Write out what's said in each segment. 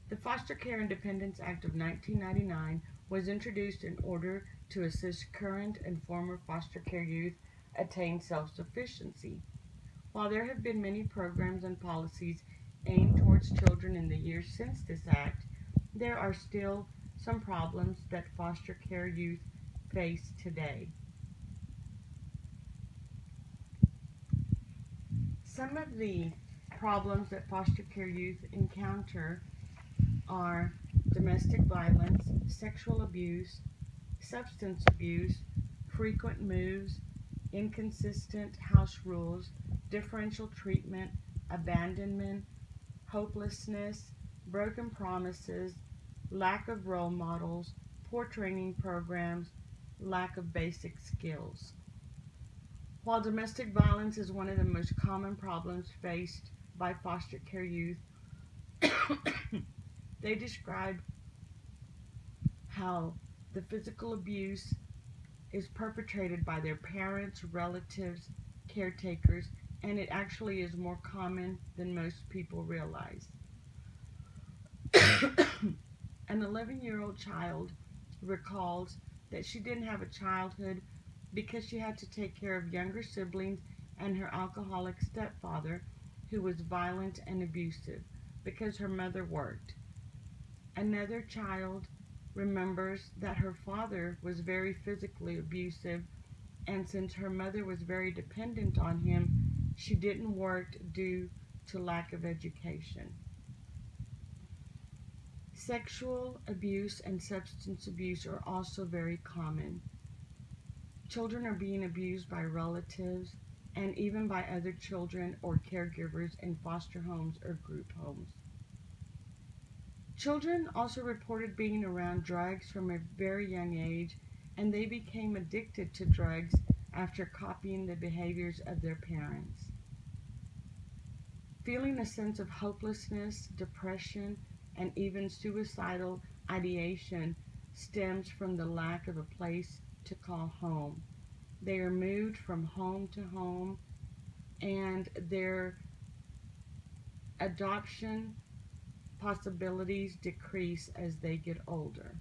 The Foster Care Independence Act of 1999 was introduced in order to assist current and former foster care youth attain self-sufficiency. While there have been many programs and policies aimed towards children in the years since this act, there are still some problems that foster care youth face today. Some of the problems that foster care youth encounter are domestic violence, sexual abuse, substance abuse, frequent moves, inconsistent house rules, differential treatment, abandonment, hopelessness, broken promises, lack of role models, poor training programs, lack of basic skills. While domestic violence is one of the most common problems faced by foster care youth, they describe how the physical abuse is perpetrated by their parents, relatives, caretakers, and it actually is more common than most people realize. An 11-year-old child recalls that she didn't have a childhood because she had to take care of younger siblings and her alcoholic stepfather, who was violent and abusive because her mother worked. Another child remembers that her father was very physically abusive, and since her mother was very dependent on him, she didn't work due to lack of education. Sexual abuse and substance abuse are also very common. Children are being abused by relatives and even by other children or caregivers in foster homes or group homes. Children also reported being around drugs from a very young age, and they became addicted to drugs after copying the behaviors of their parents. Feeling a sense of hopelessness, depression, and even suicidal ideation stems from the lack of a place to call home. They are moved from home to home, and their adoption possibilities decrease as they get older.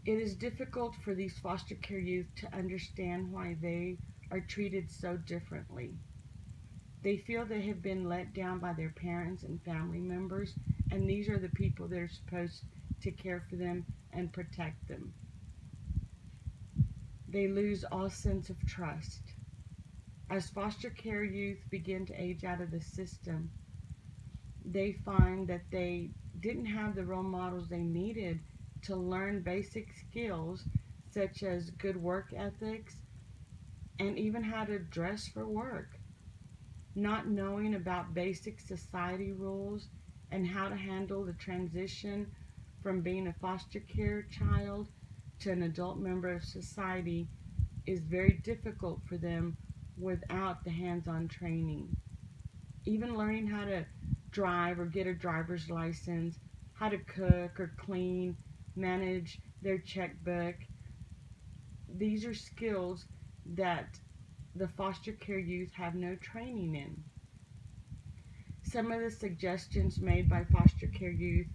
It is difficult for these foster care youth to understand why they are treated so differently. They feel they have been let down by their parents and family members, and these are the people that are supposed to care for them and protect them. They lose all sense of trust. As foster care youth begin to age out of the system, they find that they didn't have the role models they needed to learn basic skills such as good work ethics and even how to dress for work. Not knowing about basic society rules and how to handle the transition from being a foster care child to an adult member of society is very difficult for them without the hands-on training. Even learning how to drive or get a driver's license, how to cook or clean, manage their checkbook. These are skills that the foster care youth have no training in. Some of the suggestions made by foster care youth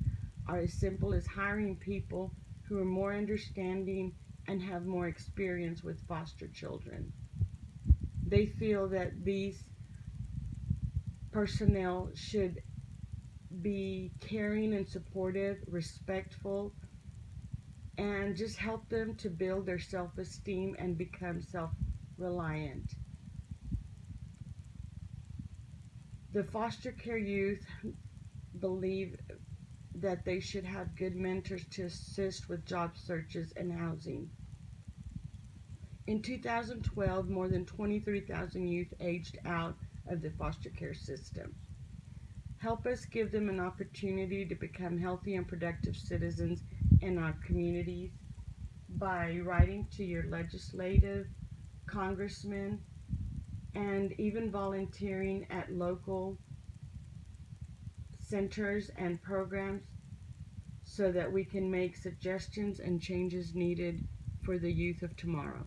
are as simple as hiring people who are more understanding and have more experience with foster children. They feel that these personnel should be caring and supportive, respectful, and just help them to build their self-esteem and become self-reliant. The foster care youth believe that they should have good mentors to assist with job searches and housing. In 2012, more than 23,000 youth aged out of the foster care system. Help us give them an opportunity to become healthy and productive citizens in our communities by writing to your legislative, congressmen, and even volunteering at local centers and programs so that we can make suggestions and changes needed for the youth of tomorrow.